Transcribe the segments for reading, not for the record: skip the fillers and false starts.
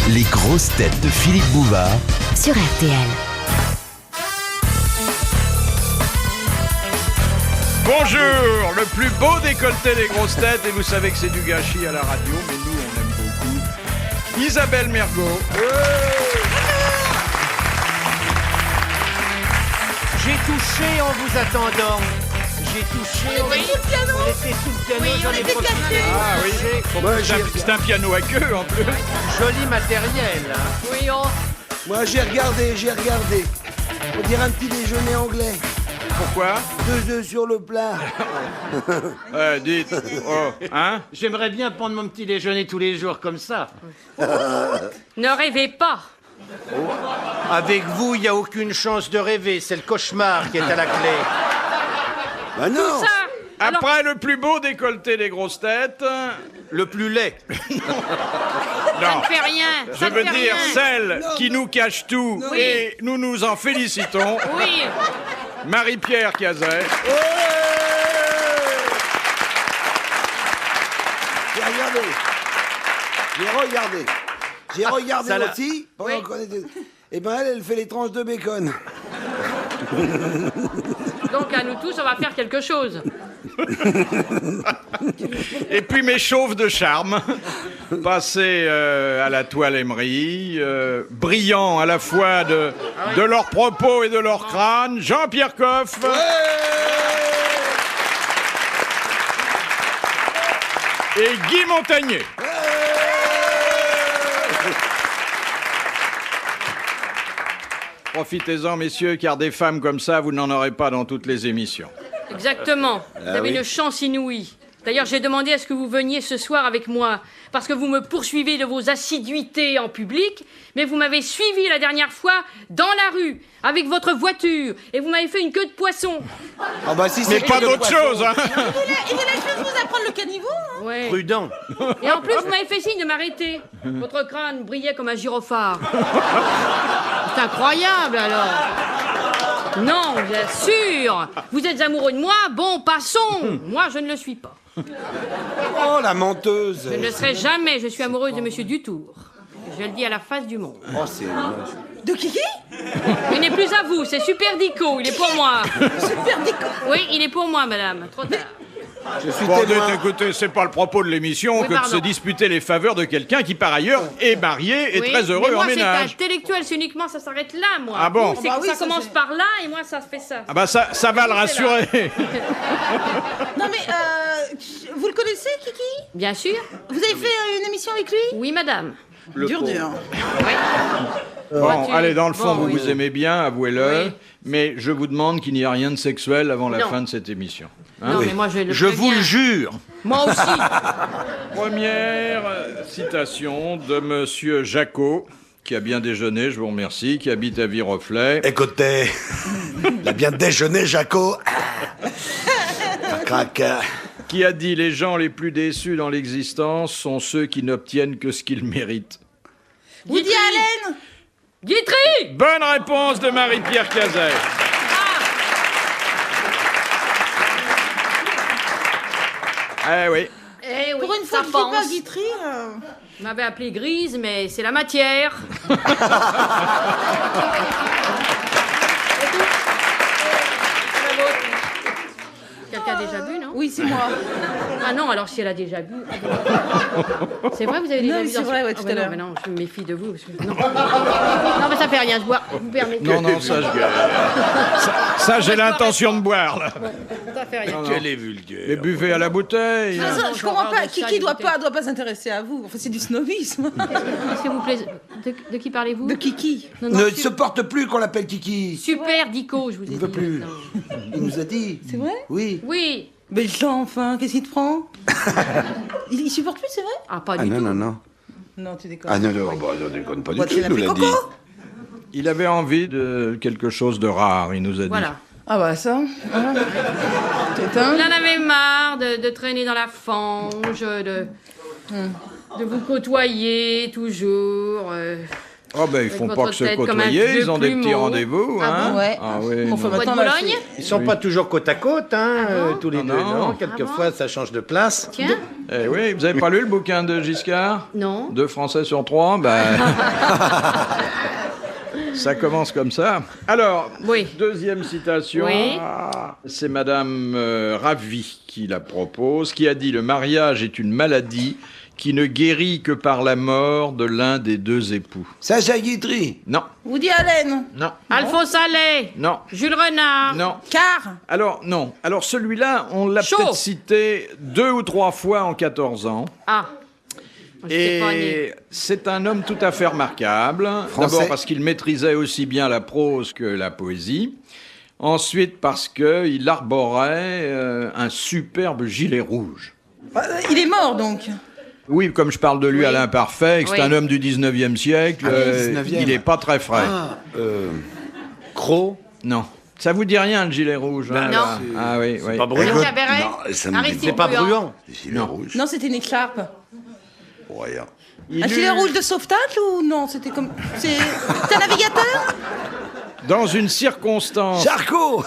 Les grosses têtes de Philippe Bouvard sur RTL. Bonjour, le plus beau décolleté des grosses têtes, et vous savez que c'est du gâchis à la radio, mais nous on aime beaucoup. Isabelle Mergo. J'ai touché en vous attendant. J'ai touché. On était sous le piano. On était sous le piano. Oui, j'en on ai était profité. cachés. Ah oui, c'est un piano à queue en plus. Joli matériel. Hein. Oui, Moi j'ai regardé. On dirait un petit déjeuner anglais. Pourquoi? 2 œufs sur le plat. Dites, hein? J'aimerais bien prendre mon petit déjeuner tous les jours comme ça. ne rêvez pas. Avec vous, il n'y a aucune chance de rêver. C'est le cauchemar qui est à la clé. Bah non. Ça. Alors, Après le plus beau décolleté des grosses têtes, Le plus laid. ça non, ne fait rien. je Ça ne veux fait dire rien. celle qui nous cache tout, Oui. et nous nous en félicitons, Oui. Marie-Pierre Cazet. J'ai regardé Ça l'a- aussi. Oui. Et ben elle fait les tranches de bacon. Donc à nous tous, on va faire quelque chose. Et puis mes chauves de charme, passés à la toile émery, brillants à la fois de leurs propos et de leur crâne, Jean-Pierre Coff. Et Guy Montagnier. Profitez-en, messieurs, car des femmes comme ça, vous n'en aurez pas dans toutes les émissions. Exactement. Vous avez oui. une chance inouïe. D'ailleurs, j'ai demandé à ce que vous veniez ce soir avec moi, parce que vous me poursuivez de vos assiduités en public, mais vous m'avez suivi la dernière fois dans la rue, avec votre voiture, et vous m'avez fait une queue de poisson. Ah bah si Mais c'est pas que de d'autre poisson. chose, hein. Il voulait juste vous apprendre le caniveau. Ouais. Prudent. Et en plus, vous m'avez fait signe de m'arrêter. Votre crâne brillait comme un gyrophare. C'est incroyable, alors. Non, bien sûr. Vous êtes amoureux de moi, bon, passons. Moi, je ne le suis pas. Oh la menteuse. Je ne le serai jamais. Je suis amoureuse de Monsieur Dutour. Je le dis à la face du monde. Oh c'est moche. De Kiki? Il n'est plus à vous, c'est Super Dico, il est pour moi. Super déco. Oui, il est pour moi, madame. Trop tard. Je suis Bon, témoin. écoutez, c'est pas le propos de l'émission Oui, que de pardon. se disputer les faveurs de quelqu'un qui, par ailleurs, est marié et Oui, très heureux mais moi, en ménage. c'est intellectuel, c'est uniquement, ça s'arrête là, moi. Ah bon? Vous, c'est Ah bah que oui, ça ça, commence c'est- par là, et moi, ça fait ça. Ah bah ça va le rassurer. Non mais, vous le connaissez, Kiki? Bien sûr. Vous avez fait une émission avec lui? Oui, madame. Dur. Bon, Voiture. allez, dans le fond, Bon, vous oui. vous aimez bien, avouez-le, Oui. mais je vous demande qu'il n'y ait rien de sexuel avant la Non. fin de cette émission. Non, mais moi, Je vous le jure. Moi aussi. Première citation de Monsieur Jacot, qui a bien déjeuné, je vous remercie, qui habite à Viroflay. Écoutez, il a bien déjeuné, Jaco. Crac. Qui a dit: les gens les plus déçus dans l'existence sont ceux qui n'obtiennent que ce qu'ils méritent. Woody Allen. Guitry. Bonne réponse de Marie-Pierre Cazet. Eh oui. Eh oui, Pour une fois ça que je dis pas pense. Guitry. Vous m'avez appelé grise, mais c'est la matière. C'est la vôtre. Quelqu'un a déjà bu, non? Oui, c'est moi. Ah non, alors si elle a déjà bu. C'est vrai, vous avez déjà Non, bu mais c'est dans vrai, ce- ouais, tout à l'heure. Non, mais non, je me méfie de vous. Non. Non, mais ça fait rien, je bois. Vous permettez. Non, non, ça, ça j'ai l'intention de boire, là. Ça fait rien. Quel est vulgaire. Mais buvez à la bouteille. Mais ça, bon, je comprends genre pas. de Kiki salle doit de pas s'intéresser à vous. Enfin, c'est du snobisme. Qu'est-ce que vous plaît? De qui parlez-vous? De Kiki. Non, non, Ne su- supporte plus qu'on l'appelle Kiki. Super Dico, je vous ai Il ne dit. veut plus. maintenant. Il nous a dit. C'est vrai? Oui. Oui. Mais le temps, enfin, qu'est-ce qu'il te prend? Il supporte plus, c'est vrai? Ah, pas du tout. non. Non, tu déconnes. Ah non, bah, on déconne pas Bah, du tu tout, il nous l'appelles l'a dit. Coco? Il avait envie de quelque chose de rare, il nous a dit. Voilà. Ah bah ça. Voilà. T'éteins. Il en avait marre de traîner dans la fange, de vous côtoyer toujours. Oh ben, ils font Avec pas votre que se tête comme un côtoyer, vieux ils ont des petits plumeau. rendez-vous. Ah hein. bon Ouais. Ah oui. On non. fait Bois de maintenant la Bologne Ils sont pas toujours côte à côte, hein, Ah bon tous les Ah deux. non. Non, quelquefois, ça change de place. Tiens. Eh oui, vous avez pas lu le bouquin de Giscard? Non. 2 Français sur 3, ben... Ça commence comme ça. Alors, Oui. deuxième citation. Oui. C'est Madame Ravi qui la propose, qui a dit « Le mariage est une maladie qui ne guérit que par la mort de l'un des deux époux. Sacha Guitry. » Non, Woody Allen. non, Alphonse Allais. non, Jules Renard. non. Car. Alors, non. Alors, celui-là, on l'a Chaud. peut-être cité 2 ou 3 fois en 14 ans. Ah. J'étais pas née. Et c'est un homme tout à fait remarquable. Français. D'abord parce qu'il maîtrisait aussi bien la prose que la poésie. Ensuite parce qu'il arborait un superbe gilet rouge. Il est mort donc. Oui, comme je parle de lui Oui. à l'imparfait, que c'est Oui. un homme du 19e siècle, Ah oui, 19e. il n'est pas très frais. Croc. Non. Ça vous dit rien, le gilet rouge hein, Non. là Ah oui, oui. Pas bruyant. Éric Caberet. Non, ça me dit Aristide C'est pas Bruand. bruyant. Gilet rouge. Non, c'était une écharpe. Rien. Il Un gilet eut- rouge de sauvetage ou non? C'était comme. C'est un navigateur? Dans une circonstance... Charcot.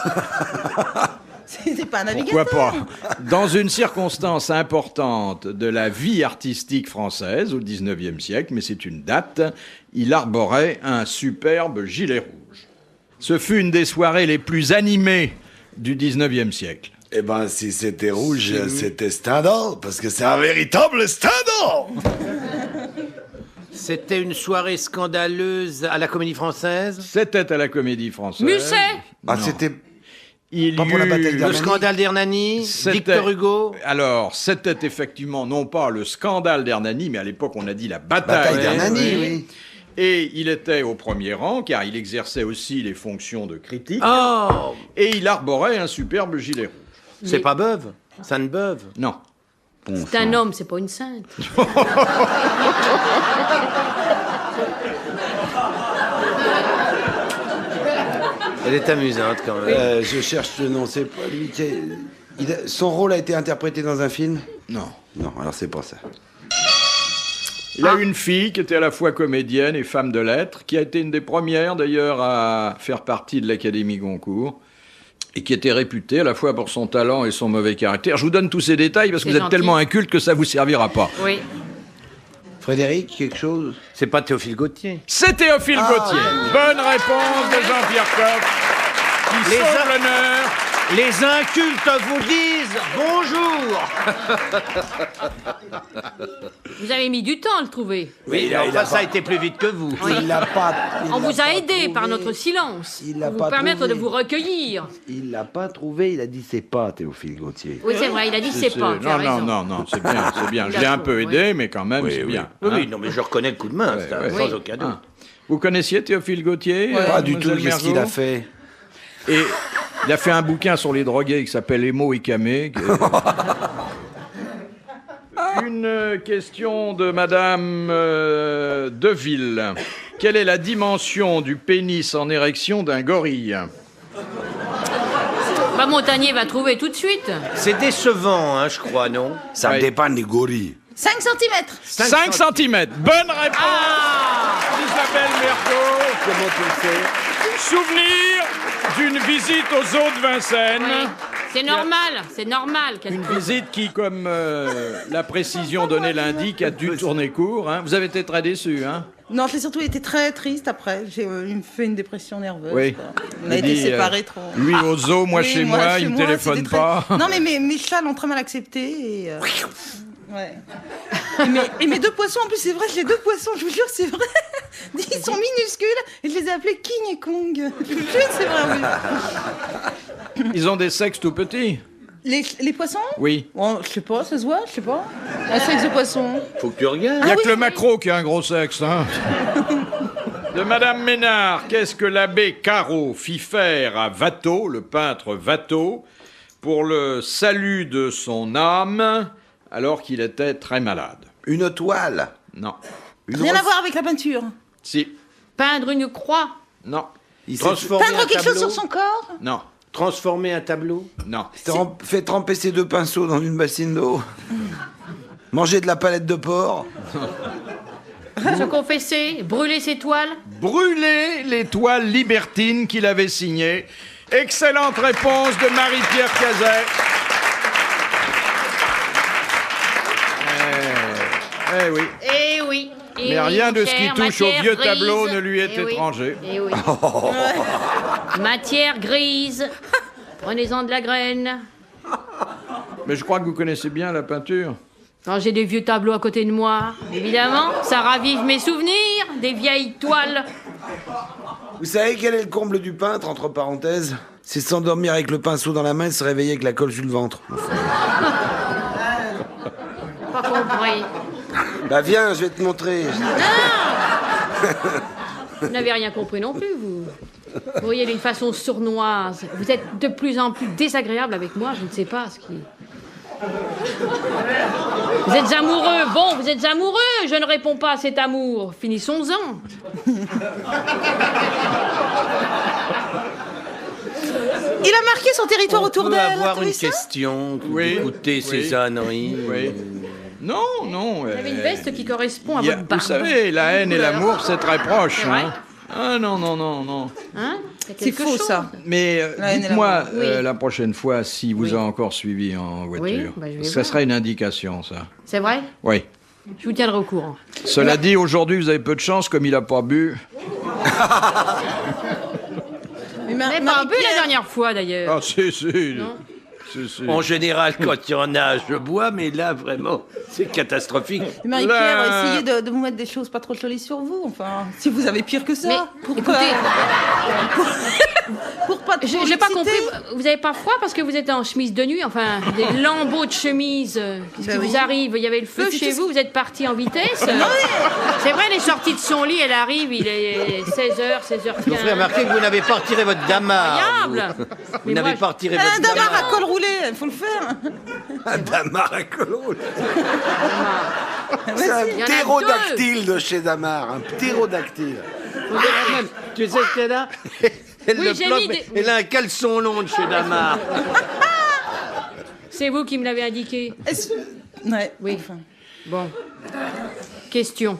C'est pas un navigateur. Pourquoi pas? Dans une circonstance importante de la vie artistique française au XIXe siècle, mais c'est une date, il arborait un superbe gilet rouge. Ce fut une des soirées les plus animées du XIXe siècle. Eh ben, si c'était rouge, c'était Stendhal, parce que c'est un véritable Stendhal. C'était une soirée scandaleuse à la Comédie Française. C'était à la Comédie Française. Musset. Ah, c'était Il Pas pour la y bataille eut- Le d'Hernani. scandale d'Hernani. C'était- Victor Hugo. Alors, c'était effectivement non pas le scandale d'Hernani, mais à l'époque on a dit la bataille Bataille d'Hernani, d'Hernani. oui. Et il était au premier rang, car il exerçait aussi les fonctions de critique, Oh, et il arborait un superbe gilet rouge. c'est pas Beuve. Ça ne Beuve. Non. C'est un homme, c'est pas une sainte. Elle est amusante quand même. Je cherche le nom, c'est pas lui. Son rôle a été interprété dans un film? Non. Non, alors c'est pas ça. Il a une fille qui était à la fois comédienne et femme de lettres, qui a été une des premières d'ailleurs à faire partie de l'Académie Goncourt, et qui était réputée à la fois pour son talent et son mauvais caractère. Je vous donne tous ces détails parce que C'est vous êtes gentil. tellement inculte que ça vous servira pas. Oui. Frédéric, quelque chose? C'est pas Théophile Gautier. C'est Théophile Gautier. Bonne réponse de Jean-Pierre Coff, qui Les sauve uns- l'honneur. Les incultes vous disent bonjour. Vous avez mis du temps à le trouver. Oui, il a enfin, ça pas- a été plus vite que vous. Il l'a pas. On vous a aidé par notre silence. Il l'a Pour pas vous permettre trouvé. de vous recueillir. Il l'a pas trouvé, il a dit c'est pas Théophile Gautier. Oui, c'est vrai, il a dit c'est pas. Tu as Non, non, raison. non, c'est bien, c'est bien. Il Je a l'ai un trouvé, peu aidé, mais quand même, Oui, c'est oui. bien. Oui, hein. oui, non, mais je reconnais le coup de main, ça, ouais. sans Oui. aucun doute. Hein. Vous connaissiez Théophile Gautier Pas du tout, mademoiselle qu'est-ce qu'il a Mergo fait? Et il a fait un bouquin sur les drogués qui s'appelle Emo et Camé. Une question de Madame Deville. Quelle est la dimension du pénis en érection d'un gorille? Bah, Montagnier va trouver tout de suite. C'est décevant, hein, je crois, non? Ça Ouais. dépend des gorilles. 5 cm. 5 cm. Bonne réponse Ah d'Isabelle Mergo. Comment tu le sais? Souvenir d'une visite aux eaux de Vincennes. Oui. C'est normal qu'elle Une trouve. visite qui, comme la précision donnée l'indique, a dû tourner court. Hein. Vous avez été très déçu, hein? Non, j'ai surtout été très triste après. Il me fait une dépression nerveuse. Oui. quoi. On a Il été dit, séparés trop. Lui aux eaux, moi Oui, chez moi, il me moi, téléphone c'était très- pas. Non, mais mes chats l'ont très mal accepté. Et, ouais. Et mes deux poissons, en plus, c'est vrai, j'ai deux poissons, je vous jure, c'est vrai. Ils sont minuscules et je les ai appelés King et Kong. Je vous jure, c'est vrai. en plus. Ils ont des sexes tout petits. Les poissons Oui. Bon, je sais pas, ça se voit, je sais pas. Un sexe de poisson. Faut que tu regardes. Il n'y a Ah que oui, le maquereau qui a un gros sexe. Hein. De Madame Ménard, qu'est-ce que l'abbé Caro fit faire à Watteau, le peintre Watteau, pour le salut de son âme, alors qu'il était très malade? Une toile. Non. Rien à voir avec la peinture. Si. Peindre une croix. Non. Il s'est Transformer Peindre un quelque chose tableau. sur son corps. Non. Transformer un tableau. Non. fait tremper ses deux pinceaux dans une bassine d'eau. Manger de la palette de porc. Se confesser, brûler ses toiles. Brûler les toiles libertines qu'il avait signées. Excellente réponse de Marie-Pierre Cazet. Eh oui. Eh oui. Eh Mais oui, rien de ce qui matière touche au vieux grise. tableau ne lui est Eh oui. étranger. Eh oui. Matière grise. Prenez-en de la graine. Mais je crois que vous connaissez bien la peinture. Quand j'ai des vieux tableaux à côté de moi, évidemment, ça ravive mes souvenirs, des vieilles toiles. Vous savez quel est le comble du peintre, entre parenthèses? C'est s'endormir avec le pinceau dans la main et se réveiller avec la colle sur le ventre. Pas compris. Bah viens, je vais te montrer. Vous n'avez rien compris non plus, vous. Vous voyez d'une façon sournoise. Vous êtes de plus en plus désagréable avec moi, je ne sais pas ce qui... Vous êtes amoureux, bon, vous êtes amoureux, je ne réponds pas à cet amour. Finissons-en. Il a marqué son territoire autour On peut d'elle. avoir t'as vu une ça question, Oui, écoutez ces oui. âneries. Oui. Non, non. Vous avez une veste qui correspond à il y a- votre barbe. vous savez, la haine et Couleur. l'amour, c'est très proche. C'est vrai Hein. Ah non, non, non, non. Hein? Il y a C'est quelque faux, chose. ça. Mais La haine et dites-moi l'amour. Oui. la prochaine fois si vous Oui. a encore suivi en voiture. bah, je vais ça voir. serait une indication, ça. C'est vrai? Oui. Je vous tiendrai au courant. Cela dit, aujourd'hui, vous avez peu de chance, comme il n'a pas bu. Mais Vous n'avez pas bu la dernière fois, d'ailleurs. Ah, si, si. Non. Si, si. En général, quand il y en a, je bois, mais là, vraiment, c'est catastrophique. Marie-Pierre, Là- essayez de vous mettre des choses pas trop jolies sur vous. Enfin, si vous avez pire que ça. Mais, pour écoutez, pour pas trop j'ai pas compris. l'exciter. Vous n'avez pas froid parce que vous êtes en chemise de nuit, enfin, des lambeaux de chemise. Qu'est-ce qui Ben oui. vous arrive? Il y avait le feu Mais c'est chez tout vous, vous êtes parti en vitesse. C'est vrai, elle est sortie de son lit, elle arrive, il est 16h, 16h15. Je vous ferai remarquer que vous n'avez pas retiré votre damar. Incroyable. Vous Mais n'avez moi, pas retiré Un votre damar damar. à col roulé, il faut le faire. Un damar à col roulé. C'est Il y en un a ptérodactyle de chez Damar, un ptérodactyle. Tu sais ce qu'elle a? Elle, Oui, le j'ai bloque, mis mais des- elle a un caleçon long de chez Damar. C'est vous qui me l'avez indiqué. Ouais, Oui. enfin. Bon. Question.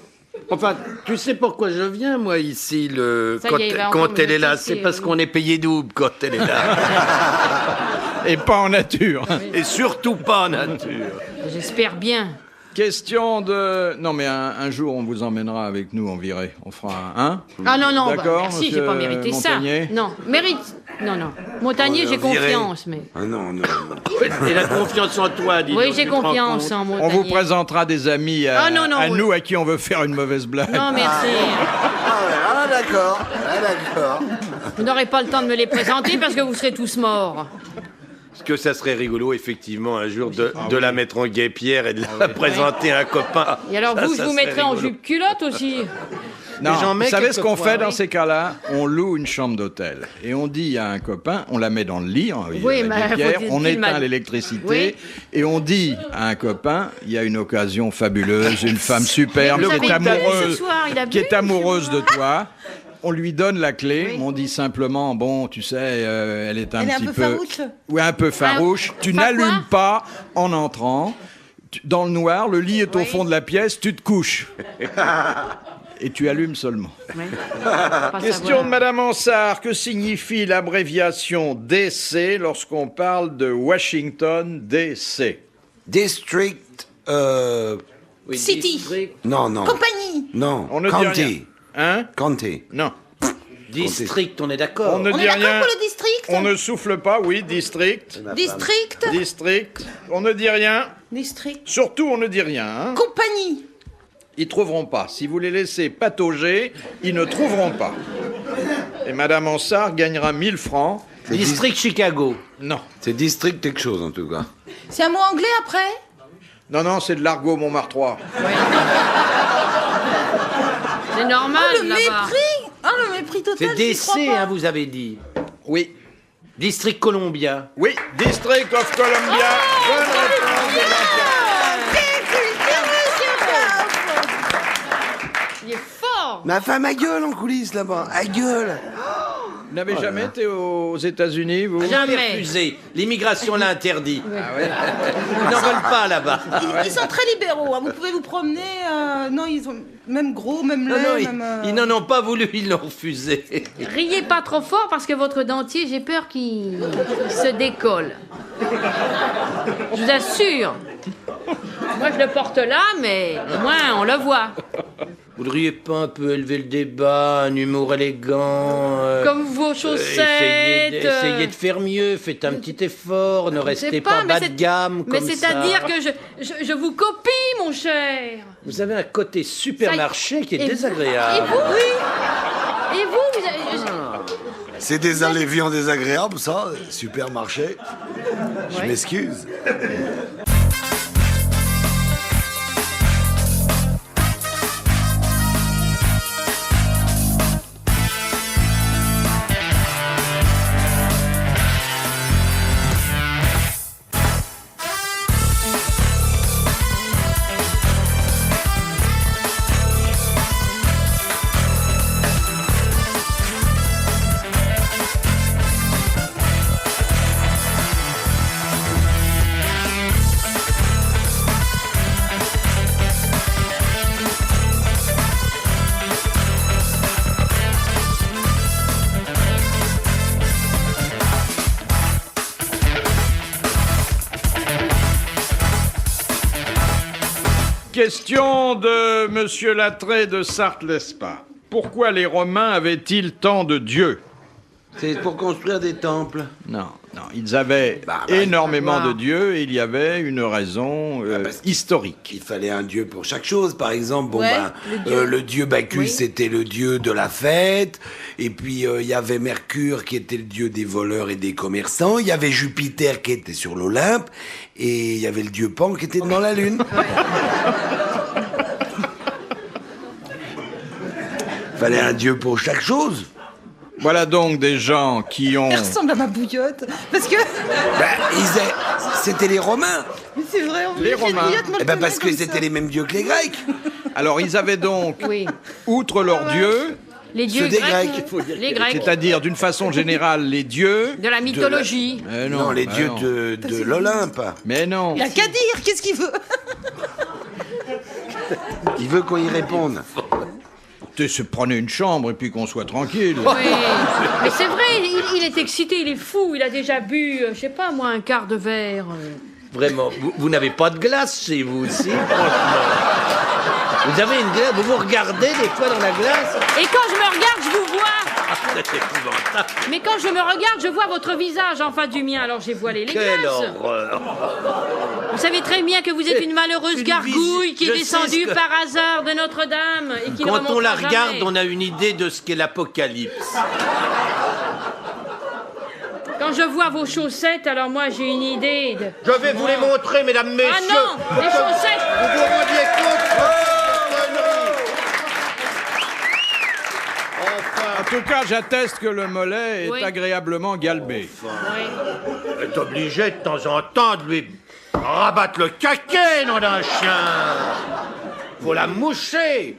Enfin, tu sais pourquoi je viens, moi, ici, Ça y est, il va encore quand me elle est là? notifier, C'est parce oui. qu'on est payé double quand elle est là. Et pas en nature. Et surtout pas en nature. J'espère bien. Question de... Non, mais un jour, on vous emmènera avec nous en virée. On fera un... Ah non, non, bah, D'accord, merci, j'ai monsieur pas mérité Montagnier. ça. Non, mérite. Non, non. Montagnier, Oh, j'ai viré. confiance, mais. Ah non, non. Et la confiance en toi, dis Oui, donc, j'ai tu te rends confiance compte en On Montagnier. vous présentera des amis à, Ah, non, non, à oui. nous à qui on veut faire une mauvaise blague. Non, merci. Ah d'accord, ah d'accord. Vous n'aurez pas le temps de me les présenter parce que vous serez tous morts. Parce que ça serait rigolo, effectivement, un jour, de la mettre en guêpière et de la présenter à un copain. Et alors, Ça, vous, je ça vous serait mettrai en rigolo. jupe culotte aussi. Non, Mais j'en mets vous savez ce qu'on quelquefois, fait dans oui. ces cas-là? On loue une chambre d'hôtel et on dit à un copain, on la met dans le lit, Oui, la mais guêpière, faut on qu'il éteint m'a- l'électricité Oui. et on dit à un copain, il y a une occasion fabuleuse, une femme superbe Vous qui est avez bu ce amoureuse, soir, il a qui bu est amoureuse de toi. On lui donne la clé, Oui. on dit simplement, bon, tu sais, elle est un Elle est un petit peu farouche. Oui, un peu farouche. Tu pas n'allumes pas en entrant. Dans le noir, le lit est au Oui. fond de la pièce, tu te couches. Et tu allumes seulement. Oui. Pas Question savoir. de Madame Ansart. Que signifie l'abréviation DC lorsqu'on parle de Washington DC? District, Oui, City. non, non. Compagnie. Non, On ne dit rien. county. Hein? County. Non. District, on est d'accord. On ne On dit est d'accord rien. pour le district. On ne souffle pas, oui, district. District. District. On ne dit rien. District. Surtout, on ne dit rien. Hein. Compagnie. Ils trouveront pas. Si vous les laissez patauger, ils ne trouveront pas. Et Madame Ansart gagnera 1000 francs. District Chicago. Non. C'est district quelque chose en tout cas. C'est un mot anglais après. Non, non, c'est de l'argot Montmartrois. C'est normal, Le là-bas. mépris. Ah, le mépris total. C'est j'y crois DC, pas. hein, vous avez dit. Oui. District Columbia. Oui, District of Columbia. Bonne réponse de Il est fort. Ma femme a gueule en coulisses là-bas, à gueule. Vous n'avez jamais été aux États-Unis, vous? Jamais. Refusé. L'immigration l'a interdit. Ils n'en veulent pas là-bas. Ils sont très libéraux, hein. Vous pouvez vous promener. Non, ils sont même gros, même Non, lait, non, même. ils n'en ont pas voulu, ils l'ont refusé. Riez pas trop fort parce que votre dentier, j'ai peur qu'il se décolle. Je vous assure. Moi, je le porte là, mais au moins, on le voit. Vous voudriez pas un peu élever le débat, un humour élégant Comme vos chaussettes. Essayez de faire mieux, faites un petit effort, ne Je sais restez pas mais bas de c'est- gamme Mais comme ça. c'est-à-dire que je vous copie, mon cher. Vous avez un côté supermarché qui est Et- désagréable. Et vous, oui. Et vous, C'est des alléviants désagréables, ça, supermarché. Je Ouais. m'excuse. Question de Monsieur Latret de Sarthe-Lespas. Pourquoi les Romains avaient-ils tant de dieux? C'est pour construire des temples. Non, ils avaient énormément de dieux et il y avait une raison parce que- historique. Il fallait un dieu pour chaque chose. Par exemple, Ouais, le dieu Bacchus, Oui. c'était le dieu de la fête. Et puis, il y avait Mercure, qui était le dieu des voleurs et des commerçants. Il y avait Jupiter, qui était sur l'Olympe. Et il y avait le dieu Pan, qui était dans la Lune. Fallait un dieu pour chaque chose. Voilà donc des gens qui ont... Elle ressemble à ma bouillotte. Parce que. C'était les Romains. Mais c'est vrai, on Les fait Romains. bouillotte, moi, je Parce connais que comme c'était ça. les mêmes dieux que les Grecs. Alors ils avaient donc, oui. outre leurs dieux, Les dieux Ceux des grecs. Grecs. Les Grecs. c'est-à-dire d'une façon générale les dieux... De la mythologie. Non, les dieux non. de l'Olympe. Mais non. Il a qu'à dire, qu'est-ce qu'il veut? Il veut qu'on y réponde. Prenez une chambre et puis qu'on soit tranquille. Oui. Mais c'est vrai, il est excité, il est fou, il a déjà bu, je sais pas moi, un quart de verre. Vraiment, vous n'avez pas de glace chez vous aussi, franchement. Vous avez une glace, vous vous regardez des fois dans la glace. Et quand je me regarde, je vous vois. C'est épouvantable. Mais quand je me regarde, je vois votre visage en face du mien, alors j'ai voilé les Quelle glaces. horreur. Vous savez très bien que vous êtes une malheureuse Une gargouille qui je est sais descendue ce que- par hasard de Notre-Dame et qui ne Quand on la remontera regarde, jamais. on a une idée de ce qu'est l'apocalypse. Quand je vois vos chaussettes, alors moi j'ai une idée de... Je vais vous les montrer, mesdames, messieurs. Ah non, les chaussettes. Vous vous rendiez compte? En tout cas, j'atteste que le mollet est Oui. agréablement galbé. Oui. Vous êtes obligé de temps en temps de lui rabattre le caquet, nom d'un chien. Faut la moucher.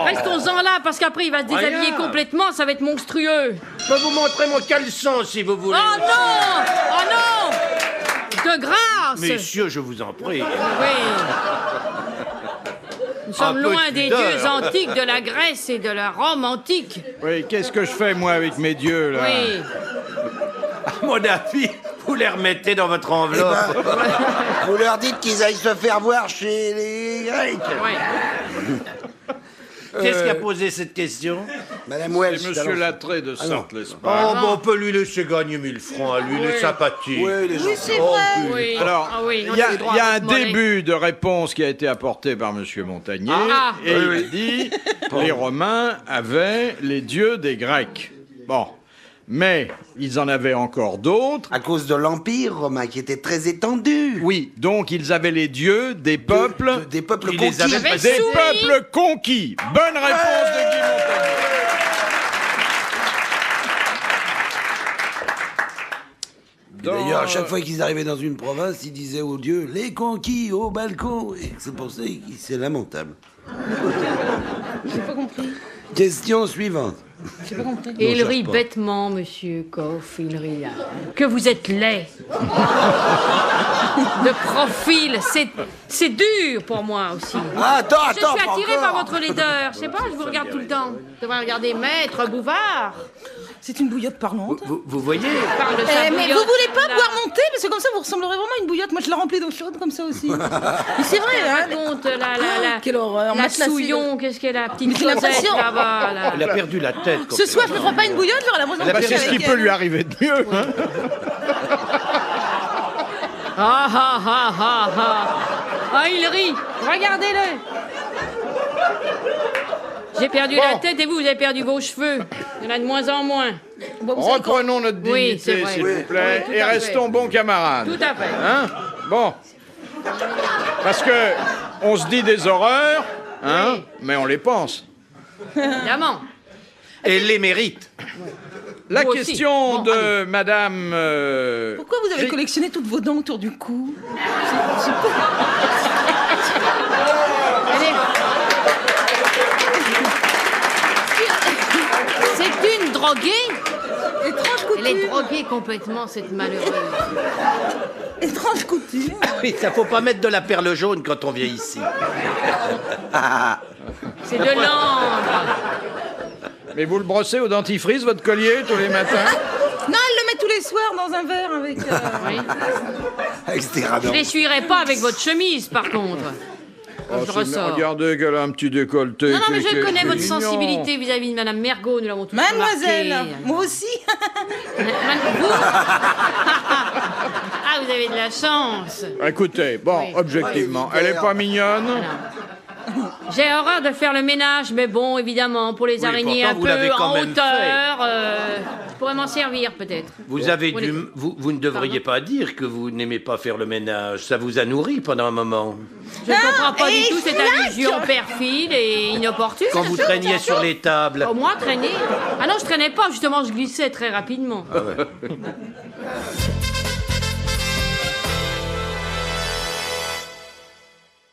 Restons-en là, parce qu'après il va se déshabiller Rien. complètement, ça va être monstrueux. Je peux vous montrer mon caleçon si vous voulez. Oh non! Oh non! De grâce! Messieurs, je vous en prie. Oui. Nous sommes Un peu loin de des pudeur. dieux antiques de la Grèce et de la Rome antique. Oui, qu'est-ce que je fais, moi, avec mes dieux, là? Oui. À mon avis, vous les remettez dans votre enveloppe. Vous leur dites qu'ils aillent se faire voir chez les Grecs. Oui. Qu'est-ce qui a posé cette question? Madame Welch. C'est Monsieur Latret de Sarthe-Lespas. Oh, bon, on peut lui laisser gagner 1000 francs à lui, il est sympathique. Oui, les gens. Oui, c'est vrai. Oui. Alors, Ah oui, on il y a, a droit il y a à un votre mollet. début de réponse qui a été apporté par Monsieur Montagnier, Ah. et il a dit les Romains avaient les dieux des Grecs. Bon, mais ils en avaient encore d'autres. À cause de l'Empire romain qui était très étendu. Oui, donc ils avaient les dieux des peuples, Des peuples Ils les conquis. avaient Avec des souris. peuples conquis. Bonne réponse de Guy Montagnier. D'ailleurs, à chaque fois qu'ils arrivaient dans une province, ils disaient aux dieux « Les conquis au balcon !» Et c'est pour ça que c'est lamentable. J'ai pas compris. Question suivante. J'ai pas compris. Et il cherche rit pas. bêtement, monsieur Coff, il rit là. Que vous êtes laid. De profil, c'est dur pour moi aussi. Ah, attends, Je suis pas attirée encore. par votre laideur. Je sais pas, je vous regarde tout le temps. Je devrais regarder Maître Bouvard. C'est une bouillotte parlante. Vous voyez? Parle de sa Mais vous bouillotte, voulez pas là. boire mon thé parce que comme ça vous ressemblerez vraiment à une bouillotte. Moi je la remplis d'eau chaude comme ça aussi. Mais c'est vrai, hein. Raconte la Quelle horreur. la Matelassée, souillon, qu'est-ce qu'elle a, petite Mais j'ai Cosette l'impression- là-bas, là. Elle a perdu la tête. Ce soir je me prends pas une bouillotte, j'aurai l'impression Bah, de c'est ce qui peut lui arriver de mieux. Hein. Ah ah ah ah ah. Ah, il rit. Regardez-le. J'ai perdu la tête et vous avez perdu vos cheveux. Il y en a de moins en moins. Reprenons notre Oui, c'est dignité, vrai. s'il vous plaît, Oui, tout et à fait. restons bons camarades. Tout à fait. Hein? Bon. Parce que on se dit des horreurs, hein, Oui. mais on les pense. Évidemment. Elle les mérite. La Vous aussi. question Bon, de Madame... Pourquoi vous avez Ri- collectionné toutes vos dents autour du cou? C'est une droguée. Étrange Elle est couture. droguée complètement, cette malheureuse. Étrange couture. Oui, ça faut pas mettre de la perle jaune quand on vient ici. C'est de l'ambre. Mais vous le brossez au dentifrice, votre collier, tous les matins? Non, elle le met tous les soirs dans un verre avec. Oui. Avec Je Stéradon. l'essuierai pas avec votre chemise, par contre. Quand je Oh, c'est- ressors. regardez qu'elle a un petit décolleté. Non, non, mais qui- je qui- connais qui est votre mignon. sensibilité vis-à-vis de Madame Mergot, nous l'avons tous Mademoiselle, remarqué. moi aussi. Vous Ah, vous avez de la chance. Écoutez, bon, Oui. objectivement, elle est pas mignonne. J'ai horreur de faire le ménage, mais bon, évidemment, pour les Oui, araignées pourtant, un vous l'avez peu quand en même hauteur, je pourrais m'en servir peut-être. Vous avez Oui. vous ne devriez pas dire que vous n'aimez pas faire le ménage. Ça vous a nourri pendant un moment. Je ne comprends pas du et tout cette slack. allusion perfide et inopportune. Quand vous traîniez sur les tables. Moi, traîner? Ah non, je traînais pas, justement, je glissais très rapidement.